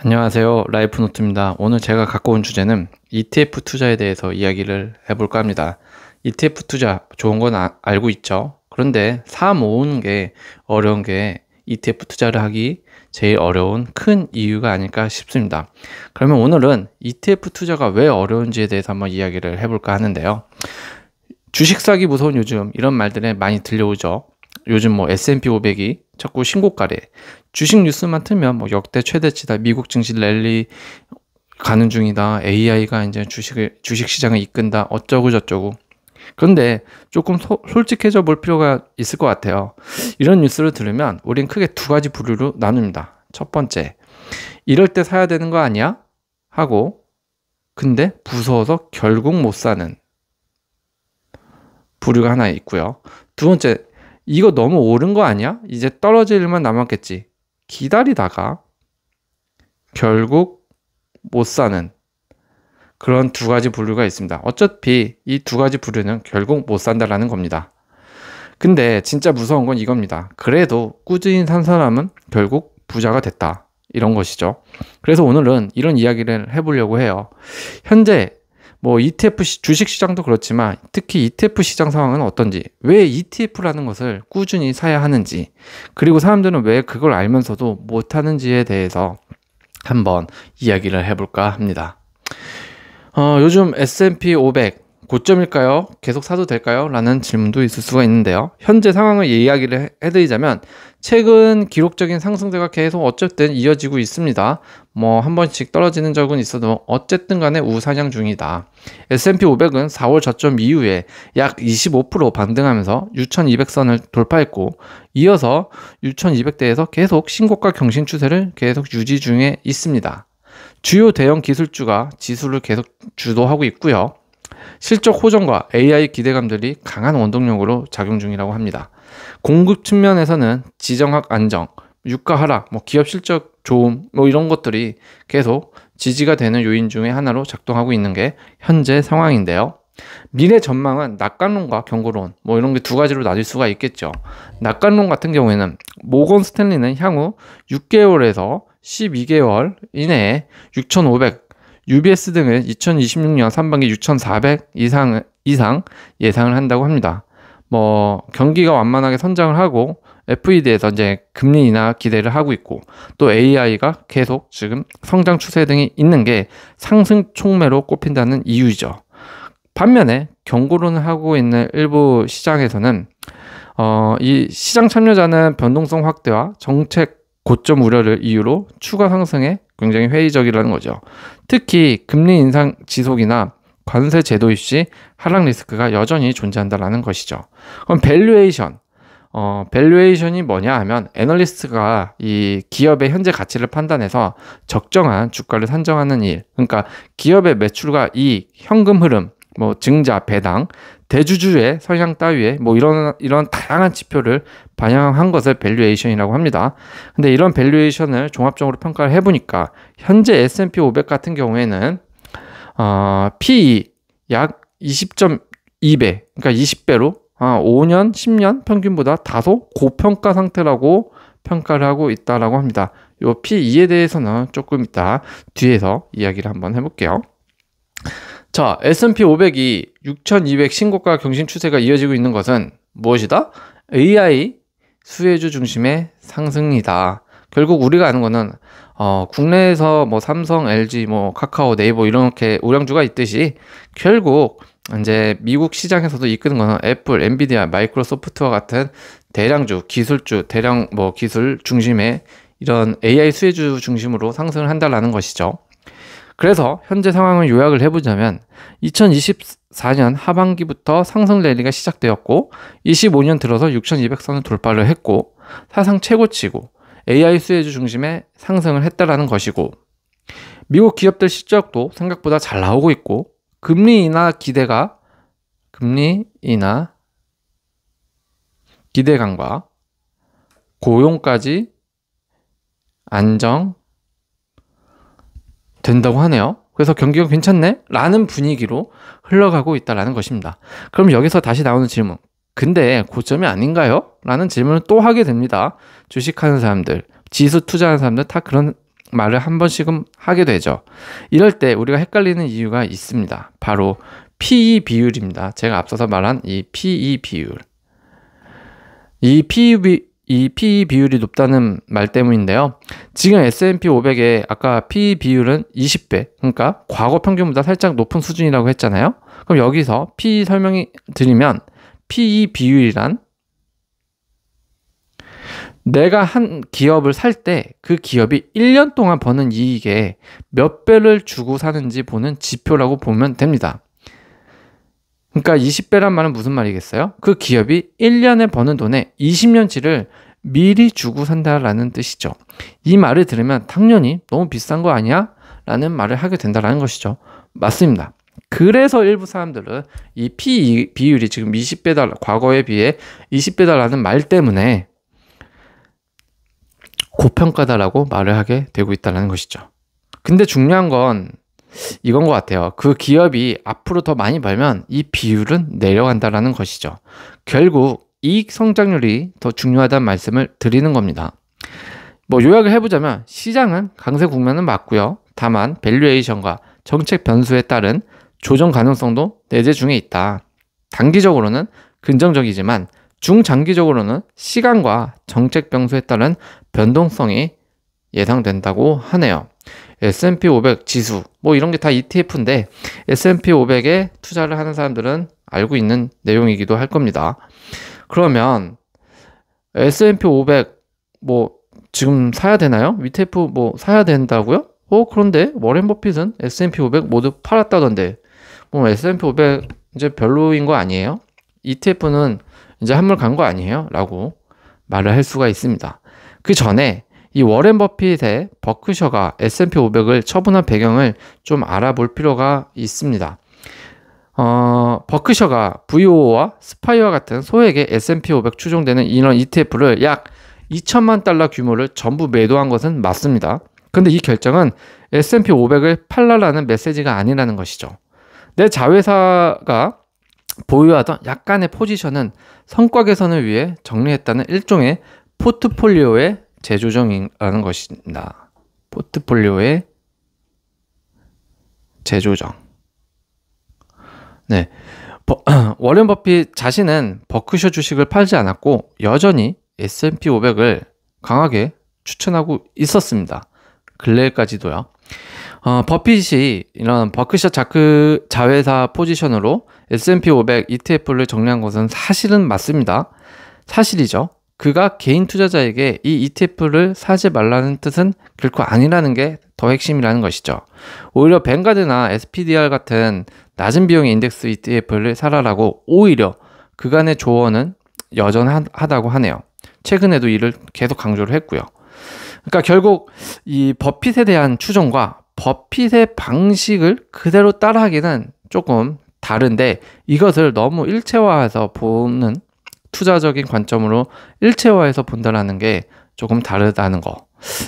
안녕하세요. 라이프노트입니다. 오늘 제가 갖고 온 주제는 ETF 투자에 대해서 이야기를 해볼까 합니다. ETF 투자 좋은 건 알고 있죠. 그런데 사 모으는 게 어려운 게 ETF 투자를 하기 제일 어려운 큰 이유가 아닐까 싶습니다. 그러면 오늘은 ETF 투자가 왜 어려운지에 대해서 한번 이야기를 해볼까 하는데요. 주식 사기 무서운 요즘 이런 말들에 많이 들려오죠. 요즘 뭐 S&P 500이 자꾸 신고가래. 주식 뉴스만 틀면 뭐 역대 최대치다. 미국 증시 랠리 가는 중이다. AI가 이제 주식 시장을 이끈다. 어쩌고 저쩌고. 그런데 조금 솔직해져 볼 필요가 있을 것 같아요. 이런 뉴스를 들으면 우린 크게 두 가지 부류로 나눕니다. 첫 번째, 이럴 때 사야 되는 거 아니야? 하고 근데 무서워서 결국 못 사는 부류가 하나 있고요. 두 번째, 이거 너무 오른 거 아니야? 이제 떨어질 일만 남았겠지. 기다리다가 결국 못 사는 그런 두 가지 부류가 있습니다. 어차피 이 두 가지 부류는 결국 못 산다라는 겁니다. 근데 진짜 무서운 건 이겁니다. 그래도 꾸준히 산 사람은 결국 부자가 됐다. 이런 것이죠. 그래서 오늘은 이런 이야기를 해보려고 해요. 현재 뭐 ETF 주식 시장도 그렇지만 특히 ETF 시장 상황은 어떤지, 왜 ETF라는 것을 꾸준히 사야 하는지, 그리고 사람들은 왜 그걸 알면서도 못 하는지에 대해서 한번 이야기를 해볼까 합니다. 요즘 S&P 500 고점일까요? 계속 사도 될까요? 라는 질문도 있을 수가 있는데요. 현재 상황을 이야기를 해드리자면 최근 기록적인 상승세가 계속 어쨌든 이어지고 있습니다. 뭐 한 번씩 떨어지는 적은 있어도 어쨌든 간에 우상향 중이다. S&P 500은 4월 저점 이후에 약 25% 반등하면서 6200선을 돌파했고, 이어서 6200대에서 계속 신고가 경신 추세를 계속 유지 중에 있습니다. 주요 대형 기술주가 지수를 계속 주도하고 있고요. 실적 호전과 AI 기대감들이 강한 원동력으로 작용 중이라고 합니다. 공급 측면에서는 지정학 안정, 유가 하락, 기업 실적 좋음, 이런 것들이 계속 지지가 되는 요인 중에 하나로 작동하고 있는 게 현재 상황인데요. 미래 전망은 낙관론과 경고론, 이런 게 두 가지로 나뉠 수가 있겠죠. 낙관론 같은 경우에는 모건 스탠리는 향후 6개월에서 12개월 이내에 6,500, UBS 등은 2026년 상반기 6,400 이상 예상을 한다고 합니다. 경기가 완만하게 선장을 하고 FED에서 이제 금리 인하 기대를 하고 있고, 또 AI가 계속 지금 성장 추세 등이 있는 게 상승 촉매로 꼽힌다는 이유이죠. 반면에 경고론을 하고 있는 일부 시장에서는 이 시장 참여자는 변동성 확대와 정책 고점 우려를 이유로 추가 상승에 굉장히 회의적이라는 거죠. 특히 금리 인상 지속이나 관세 제도 입시 하락 리스크가 여전히 존재한다는 것이죠. 그럼 밸류에이션이 뭐냐 하면 애널리스트가 이 기업의 현재 가치를 판단해서 적정한 주가를 산정하는 일, 그러니까 기업의 매출과 이익, 현금 흐름, 증자, 배당, 대주주의 성향 따위에 이런 다양한 지표를 반영한 것을 밸류에이션이라고 합니다. 근데 이런 밸류에이션을 종합적으로 평가를 해보니까 현재 S&P 500 같은 경우에는 PE 약 20.2배, 그러니까 20배로 5년, 10년 평균보다 다소 고평가 상태라고 평가를 하고 있다라고 합니다. 이 PE에 대해서는 조금 이따 뒤에서 이야기를 한번 해볼게요. 자, S&P 500이 6,200 신고가 경신 추세가 이어지고 있는 것은 무엇이다? AI 수혜주 중심의 상승이다. 결국 우리가 아는 거는 국내에서 삼성, LG, 카카오, 네이버 이렇게 우량주가 있듯이 결국 이제 미국 시장에서도 이끄는 거는 애플, 엔비디아, 마이크로소프트와 같은 대량주, 기술주, 대량 기술 중심의 이런 AI 수혜주 중심으로 상승을 한다라는 것이죠. 그래서 현재 상황을 요약을 해보자면 2024년 하반기부터 상승 랠리가 시작되었고 25년 들어서 6,200선을 돌파를 했고 사상 최고치고 AI 수혜주 중심의 상승을 했다라는 것이고, 미국 기업들 실적도 생각보다 잘 나오고 있고 금리 인하 기대감과 고용까지 안정 된다고 하네요. 그래서 경기가 괜찮네? 라는 분위기로 흘러가고 있다는 것입니다. 그럼 여기서 다시 나오는 질문, 근데 고점이 아닌가요? 라는 질문을 또 하게 됩니다. 주식하는 사람들, 지수 투자하는 사람들 다 그런 말을 한 번씩은 하게 되죠. 이럴 때 우리가 헷갈리는 이유가 있습니다. 바로 PE 비율입니다. 제가 앞서서 말한 이 PE 비율. 이 PE 비율이 높다는 말 때문인데요. 지금 S&P 500의 아까 PE 비율은 20배, 그러니까 과거 평균보다 살짝 높은 수준이라고 했잖아요. 그럼 여기서 PE 설명이 드리면 PE 비율이란 내가 한 기업을 살 때 그 기업이 1년 동안 버는 이익에 몇 배를 주고 사는지 보는 지표라고 보면 됩니다. 그러니까 20배란 말은 무슨 말이겠어요? 그 기업이 1년에 버는 돈의 20년치를 미리 주고 산다라는 뜻이죠. 이 말을 들으면 당연히 너무 비싼 거 아니야? 라는 말을 하게 된다는 것이죠. 맞습니다. 그래서 일부 사람들은 이 PE 비율이 지금 20배다, 과거에 비해 20배다라는 말 때문에 고평가다라고 말을 하게 되고 있다는 것이죠. 근데 중요한 건 이건 것 같아요. 그 기업이 앞으로 더 많이 벌면 이 비율은 내려간다라는 것이죠. 결국 이익 성장률이 더 중요하다는 말씀을 드리는 겁니다. 뭐 요약을 해보자면 시장은 강세 국면은 맞고요. 다만 밸류에이션과 정책 변수에 따른 조정 가능성도 내재 중에 있다. 단기적으로는 긍정적이지만 중장기적으로는 시간과 정책 변수에 따른 변동성이 예상된다고 하네요. S&P 500 지수 뭐 이런 게 다 ETF인데 S&P 500에 투자를 하는 사람들은 알고 있는 내용이기도 할 겁니다. 그러면 S&P 500 뭐 지금 사야 되나요? ETF 뭐 사야 된다고요? 그런데 워렌 버핏은 S&P 500 모두 팔았다던데 뭐 S&P 500 이제 별로인 거 아니에요? ETF는 이제 한물 간 거 아니에요? 라고 말을 할 수가 있습니다. 그 전에 이 워렌 버핏의 버크셔가 S&P 500을 처분한 배경을 좀 알아볼 필요가 있습니다. 버크셔가 VOO와 스파이와 같은 소액의 S&P 500 추종되는 이런 ETF를 약 2천만 달러 규모를 전부 매도한 것은 맞습니다. 근데 이 결정은 S&P 500을 팔라라는 메시지가 아니라는 것이죠. 내 자회사가 보유하던 약간의 포지션은 성과 개선을 위해 정리했다는 일종의 포트폴리오의 재조정이라는 것입니다. 포트폴리오의 재조정. 네. 워렌 버핏 자신은 버크셔 주식을 팔지 않았고 여전히 S&P 500을 강하게 추천하고 있었습니다. 근래까지도요. 버핏이 이런 버크셔 자회사 포지션으로 S&P 500 ETF를 정리한 것은 사실은 맞습니다. 사실이죠. 그가 개인 투자자에게 이 ETF를 사지 말라는 뜻은 결코 아니라는 게 더 핵심이라는 것이죠. 오히려 뱅가드나 SPDR 같은 낮은 비용의 인덱스 ETF를 사라라고 오히려 그간의 조언은 여전하다고 하네요. 최근에도 이를 계속 강조를 했고요. 그러니까 결국 이 버핏에 대한 추종과 버핏의 방식을 그대로 따라하기는 조금 다른데 이것을 너무 일체화해서 보는 투자적인 관점으로 일체화해서 본다는 게 조금 다르다는 거.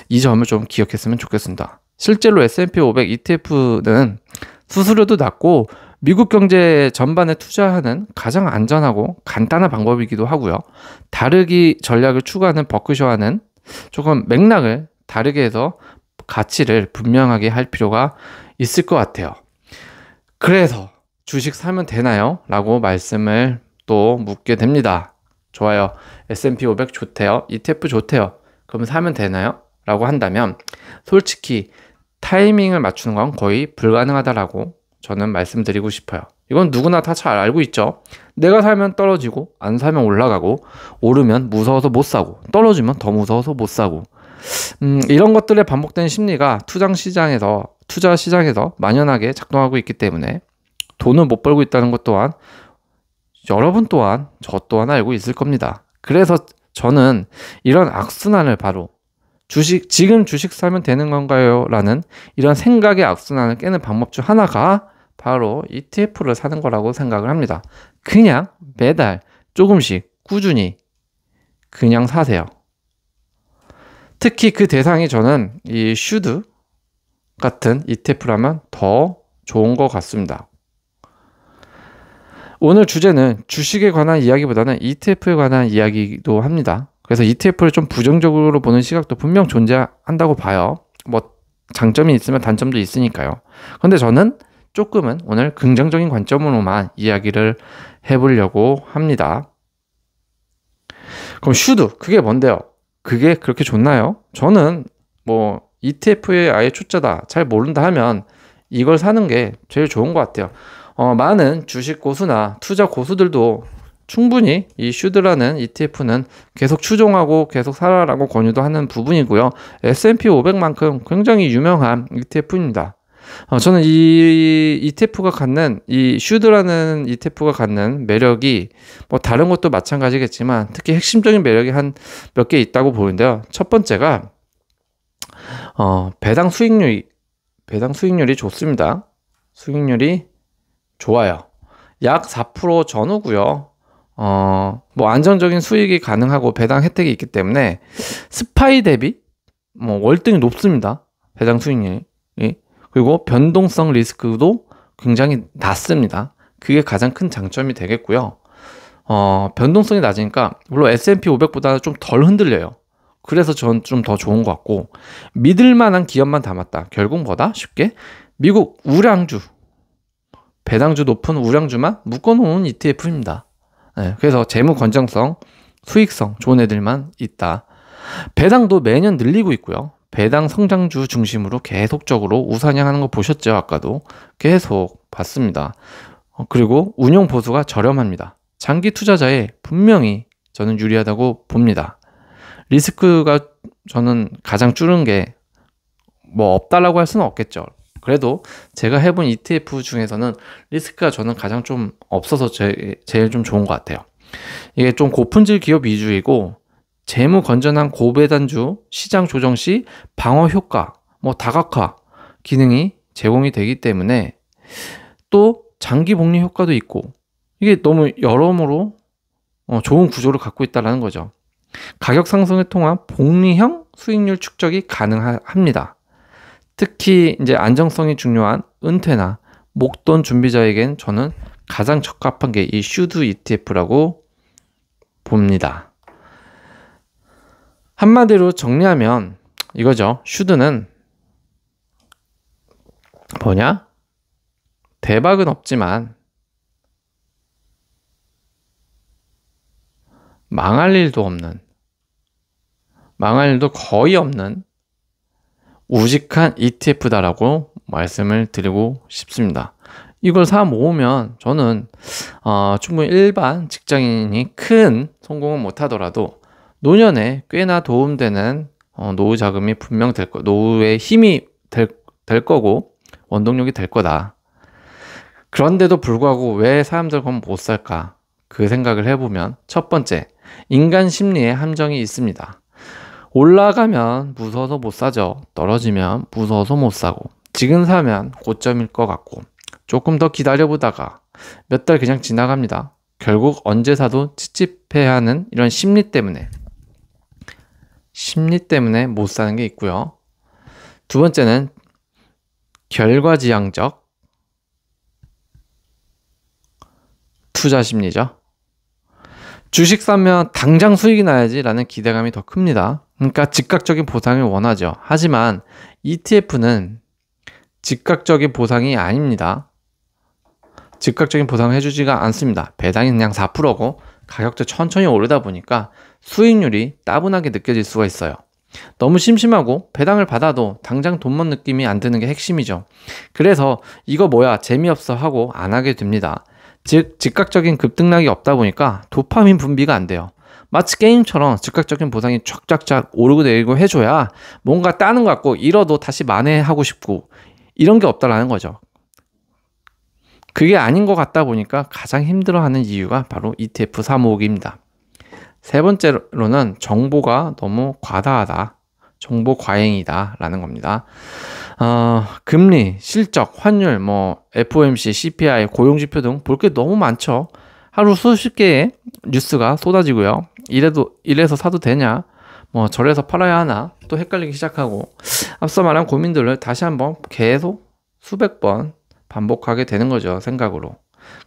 이 점을 좀 기억했으면 좋겠습니다. 실제로 S&P 500 ETF는 수수료도 낮고 미국 경제 전반에 투자하는 가장 안전하고 간단한 방법이기도 하고요. 다르기 전략을 추구하는 버크셔와는 조금 맥락을 다르게 해서 가치를 분명하게 할 필요가 있을 것 같아요. 그래서 주식 사면 되나요? 라고 말씀을 또 묻게 됩니다. 좋아요. S&P 500 좋대요. ETF 좋대요. 그럼 사면 되나요? 라고 한다면 솔직히 타이밍을 맞추는 건 거의 불가능하다라고 저는 말씀드리고 싶어요. 이건 누구나 다 잘 알고 있죠. 내가 사면 떨어지고 안 사면 올라가고 오르면 무서워서 못 사고 떨어지면 더 무서워서 못 사고 이런 것들의 반복된 심리가 투자 시장에서 만연하게 작동하고 있기 때문에 돈을 못 벌고 있다는 것 또한 여러분 또한 저 또한 알고 있을 겁니다. 그래서 저는 이런 악순환을 바로 지금 주식 사면 되는 건가요? 라는 이런 생각의 악순환을 깨는 방법 중 하나가 바로 ETF를 사는 거라고 생각을 합니다. 그냥 매달 조금씩 꾸준히 그냥 사세요. 특히 그 대상이 저는 이 슈드 같은 ETF라면 더 좋은 것 같습니다. 오늘 주제는 주식에 관한 이야기보다는 ETF에 관한 이야기이기도 합니다. 그래서 ETF를 좀 부정적으로 보는 시각도 분명 존재한다고 봐요. 뭐 장점이 있으면 단점도 있으니까요. 근데 저는 조금은 오늘 긍정적인 관점으로만 이야기를 해보려고 합니다. 그럼 슈드, 그게 뭔데요? 그게 그렇게 좋나요? 저는 뭐 ETF에 아예 초짜다, 잘 모른다 하면 이걸 사는 게 제일 좋은 것 같아요. 많은 주식 고수나 투자 고수들도 충분히 이 슈드라는 ETF는 계속 추종하고 계속 사라라고 권유도 하는 부분이고요. S&P 500만큼 굉장히 유명한 ETF입니다. 저는 이 ETF가 갖는, 이 슈드라는 ETF가 갖는 매력이 뭐 다른 것도 마찬가지겠지만 특히 핵심적인 매력이 한 몇 개 있다고 보는데요. 첫 번째가 배당 수익률이 좋습니다. 수익률이 좋아요. 약 4% 전후고요. 뭐 안정적인 수익이 가능하고 배당 혜택이 있기 때문에 스파이 대비 뭐 월등히 높습니다. 배당 수익률이. 그리고 변동성 리스크도 굉장히 낮습니다. 그게 가장 큰 장점이 되겠고요. 변동성이 낮으니까 물론 S&P 500보다 좀 덜 흔들려요. 그래서 전 좀 더 좋은 것 같고, 믿을 만한 기업만 담았다. 결국 뭐다? 쉽게 미국 우량주, 배당주 높은 우량주만 묶어놓은 ETF입니다. 네, 그래서 재무 건전성, 수익성 좋은 애들만 있다. 배당도 매년 늘리고 있고요. 배당 성장주 중심으로 계속적으로 우상향하는 거 보셨죠? 아까도 계속 봤습니다. 그리고 운용 보수가 저렴합니다. 장기 투자자에 분명히 저는 유리하다고 봅니다. 리스크가 저는 가장 줄은 게 뭐 없다라고 할 수는 없겠죠. 그래도 제가 해본 ETF 중에서는 리스크가 저는 가장 좀 없어서 제일 좀 좋은 것 같아요. 이게 좀 고품질 기업 위주이고 재무 건전한 고배당주 시장 조정 시 방어 효과, 뭐 다각화 기능이 제공이 되기 때문에 또 장기 복리 효과도 있고 이게 너무 여러모로 좋은 구조를 갖고 있다는 거죠. 가격 상승을 통한 복리형 수익률 축적이 가능합니다. 특히 이제 안정성이 중요한 은퇴나 목돈 준비자에겐 저는 가장 적합한 게 이 슈드 ETF라고 봅니다. 한마디로 정리하면 이거죠. 슈드는 뭐냐? 대박은 없지만 망할 일도 거의 없는 우직한 ETF다라고 말씀을 드리고 싶습니다. 이걸 사 모으면 저는 충분히 일반 직장인이 큰 성공은 못하더라도 노년에 꽤나 도움되는 노후 자금이 분명 노후의 힘이 될 거고 원동력이 될 거다. 그런데도 불구하고 왜 사람들 그럼 못 살까? 그 생각을 해보면 첫 번째, 인간 심리에 함정이 있습니다. 올라가면 무서워서 못 사죠. 떨어지면 무서워서 못 사고, 지금 사면 고점일 것 같고, 조금 더 기다려보다가 몇 달 그냥 지나갑니다. 결국 언제 사도 찝찝해하는 이런 심리 때문에 못 사는 게 있고요. 두 번째는 결과지향적 투자 심리죠. 주식 사면 당장 수익이 나야지 라는 기대감이 더 큽니다. 그러니까 즉각적인 보상을 원하죠. 하지만 ETF는 즉각적인 보상이 아닙니다. 즉각적인 보상을 해주지가 않습니다. 배당이 그냥 4%고 가격도 천천히 오르다 보니까 수익률이 따분하게 느껴질 수가 있어요. 너무 심심하고 배당을 받아도 당장 돈만 느낌이 안 드는 게 핵심이죠. 그래서 이거 뭐야 재미없어 하고 안 하게 됩니다. 즉 즉각적인 급등락이 없다 보니까 도파민 분비가 안 돼요. 마치 게임처럼 즉각적인 보상이 쫙쫙쫙 오르고 내리고 해줘야 뭔가 따는 것 같고 잃어도 다시 만회하고 싶고 이런 게 없다라는 거죠. 그게 아닌 것 같다 보니까 가장 힘들어하는 이유가 바로 ETF 사모으기입니다. 세 번째로는 정보가 너무 과다하다, 정보 과잉이다 라는 겁니다. 금리, 실적, 환율, 뭐 FOMC, CPI, 고용지표 등 볼 게 너무 많죠. 하루 수십 개의 뉴스가 쏟아지고요. 이래서 사도 되냐, 뭐 저래서 팔아야 하나, 또 헷갈리기 시작하고 앞서 말한 고민들을 다시 한번 계속 수백 번 반복하게 되는 거죠. 생각으로.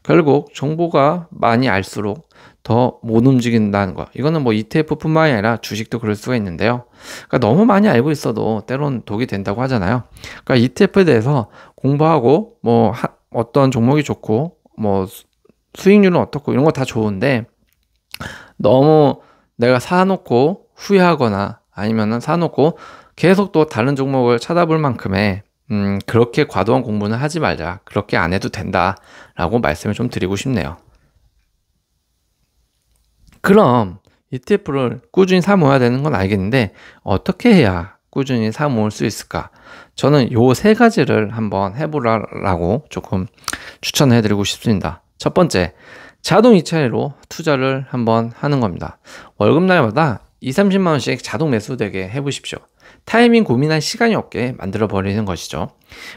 결국 정보가 많이 알수록 더 못 움직인다는 거. 이거는 뭐 ETF뿐만이 아니라 주식도 그럴 수가 있는데요. 그러니까 너무 많이 알고 있어도 때론 독이 된다고 하잖아요. 그러니까 ETF에 대해서 공부하고 뭐 어떤 종목이 좋고 뭐 수익률은 어떻고 이런 거 다 좋은데 너무 내가 사놓고 후회하거나 아니면은 사놓고 계속 또 다른 종목을 찾아볼 만큼의 그렇게 과도한 공부는 하지 말자. 그렇게 안 해도 된다라고 말씀을 좀 드리고 싶네요. 그럼 ETF를 꾸준히 사 모아야 되는 건 알겠는데 어떻게 해야 꾸준히 사 모을 수 있을까? 저는 요 세 가지를 한번 해보라고 조금 추천해 드리고 싶습니다. 첫 번째, 자동 이체로 투자를 한번 하는 겁니다. 월급날마다 20-30만 원씩 자동 매수되게 해보십시오. 타이밍 고민할 시간이 없게 만들어 버리는 것이죠.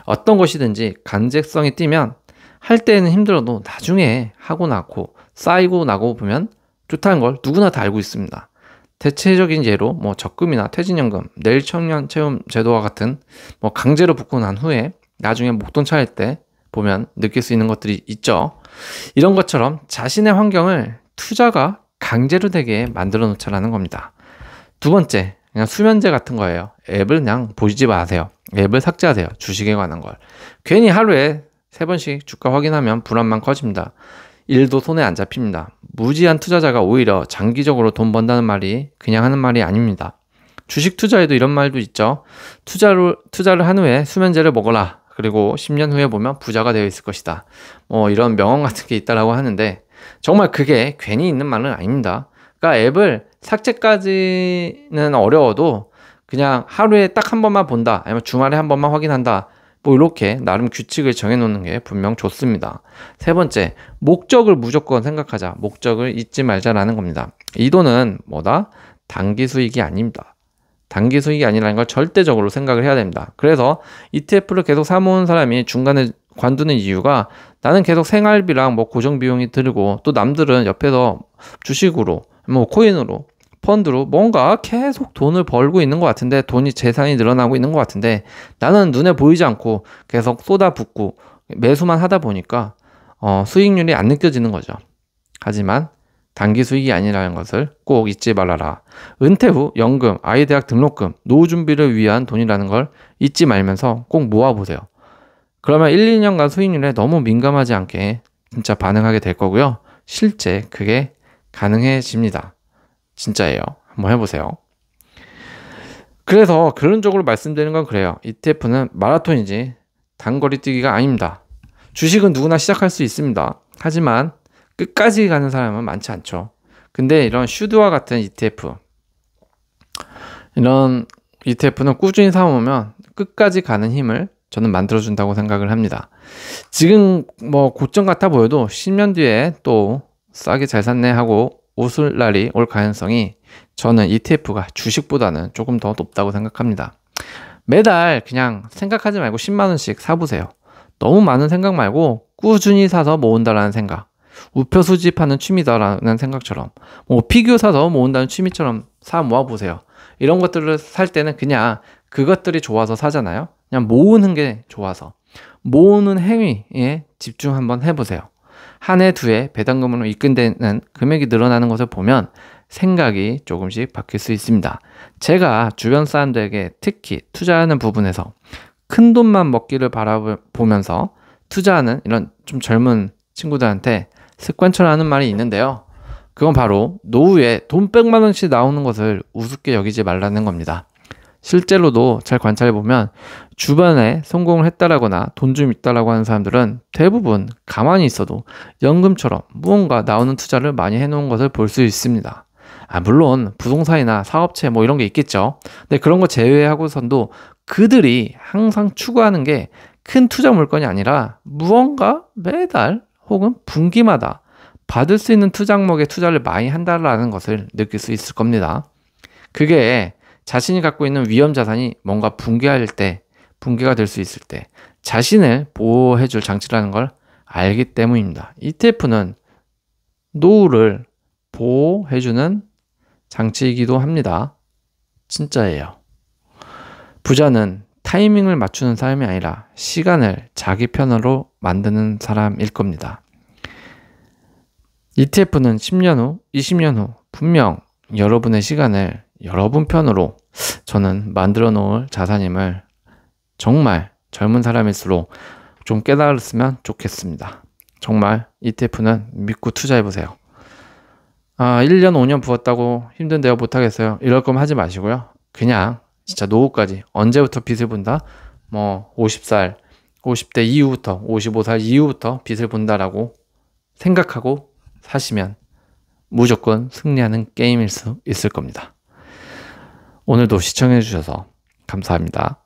어떤 것이든지 간접성이 띄면 할 때는 힘들어도 나중에 하고 나고 쌓이고 나고 보면 좋다는 걸 누구나 다 알고 있습니다. 대체적인 예로 뭐 적금이나 퇴직연금, 내일청년 채움 제도와 같은 뭐 강제로 붙고 난 후에 나중에 목돈 차릴 때 보면 느낄 수 있는 것들이 있죠. 이런 것처럼 자신의 환경을 투자가 강제로 되게 만들어 놓자라는 겁니다. 두 번째, 그냥 수면제 같은 거예요. 앱을 그냥 보지 마세요. 앱을 삭제하세요. 주식에 관한 걸. 괜히 하루에 3번씩 주가 확인하면 불안만 커집니다. 일도 손에 안 잡힙니다. 무지한 투자자가 오히려 장기적으로 돈 번다는 말이 그냥 하는 말이 아닙니다. 주식 투자에도 이런 말도 있죠. 투자를 한 후에 수면제를 먹어라. 그리고 10년 후에 보면 부자가 되어 있을 것이다. 뭐 이런 명언 같은 게 있다라고 하는데 정말 그게 괜히 있는 말은 아닙니다. 그러니까 앱을 삭제까지는 어려워도 그냥 하루에 딱 한 번만 본다. 아니면 주말에 한 번만 확인한다. 뭐 이렇게 나름 규칙을 정해놓는 게 분명 좋습니다. 세 번째, 목적을 무조건 생각하자. 목적을 잊지 말자라는 겁니다. 이 돈은 뭐다? 단기 수익이 아닙니다. 단기 수익이 아니라는 걸 절대적으로 생각을 해야 됩니다. 그래서 ETF를 계속 사모은 사람이 중간에 관두는 이유가 나는 계속 생활비랑 뭐 고정 비용이 들고 또 남들은 옆에서 주식으로 뭐 코인으로 펀드로 뭔가 계속 돈을 벌고 있는 것 같은데 돈이 재산이 늘어나고 있는 것 같은데 나는 눈에 보이지 않고 계속 쏟아붓고 매수만 하다 보니까 수익률이 안 느껴지는 거죠. 하지만 단기 수익이 아니라는 것을 꼭 잊지 말아라. 은퇴 후 연금, 아이 대학 등록금, 노후 준비를 위한 돈이라는 걸 잊지 말면서 꼭 모아보세요. 그러면 1-2년간 수익률에 너무 민감하지 않게 진짜 반응하게 될 거고요. 실제 그게 가능해집니다. 진짜예요. 한번 해보세요. 그래서 결론적으로 말씀드리는 건 그래요. ETF는 마라톤이지 단거리 뛰기가 아닙니다. 주식은 누구나 시작할 수 있습니다. 하지만 끝까지 가는 사람은 많지 않죠. 근데 이런 슈드와 같은 이런 ETF는 꾸준히 사모으면 끝까지 가는 힘을 저는 만들어준다고 생각을 합니다. 지금 뭐 고점 같아 보여도 10년 뒤에 또 싸게 잘 샀네 하고 웃을 날이 올 가능성이 저는 ETF가 주식보다는 조금 더 높다고 생각합니다. 매달 그냥 생각하지 말고 10만 원씩 사보세요. 너무 많은 생각 말고 꾸준히 사서 모은다라는 생각. 우표 수집하는 취미다라는 생각처럼 뭐 피규어 사서 모은다는 취미처럼 사 모아보세요. 이런 것들을 살 때는 그냥 그것들이 좋아서 사잖아요. 그냥 모으는 게 좋아서 모으는 행위에 집중 한번 해보세요. 한 해, 두 해 배당금으로 입금되는 금액이 늘어나는 것을 보면 생각이 조금씩 바뀔 수 있습니다. 제가 주변 사람들에게 특히 투자하는 부분에서 큰 돈만 먹기를 바라보면서 투자하는 이런 좀 젊은 친구들한테 습관처럼 하는 말이 있는데요. 그건 바로 노후에 돈 100만 원씩 나오는 것을 우습게 여기지 말라는 겁니다. 실제로도 잘 관찰해보면 주변에 성공을 했다라거나 돈 좀 있다라고 하는 사람들은 대부분 가만히 있어도 연금처럼 무언가 나오는 투자를 많이 해놓은 것을 볼 수 있습니다. 물론 부동산이나 사업체 뭐 이런 게 있겠죠. 근데 그런 거 제외하고선도 그들이 항상 추구하는 게 큰 투자 물건이 아니라 무언가 매달 혹은 분기마다 받을 수 있는 투자 항목에 투자를 많이 한다라는 것을 느낄 수 있을 겁니다. 그게 자신이 갖고 있는 위험 자산이 뭔가 붕괴할 때, 붕괴가 될 수 있을 때 자신을 보호해줄 장치라는 걸 알기 때문입니다. ETF는 노후를 보호해주는 장치이기도 합니다. 진짜예요. 부자는 타이밍을 맞추는 사람이 아니라 시간을 자기 편으로 만드는 사람일 겁니다. ETF는 10년 후, 20년 후 분명 여러분의 시간을 여러분 편으로 저는 만들어 놓을 자산임을 정말 젊은 사람일수록 좀 깨달았으면 좋겠습니다. 정말 ETF는 믿고 투자해보세요. 1년, 5년 부었다고 힘든데요, 못하겠어요. 이럴 거면 하지 마시고요. 그냥 진짜 노후까지 언제부터 빚을 본다? 50살, 50대 이후부터, 55살 이후부터 빚을 본다라고 생각하고 사시면 무조건 승리하는 게임일 수 있을 겁니다. 오늘도 시청해 주셔서 감사합니다.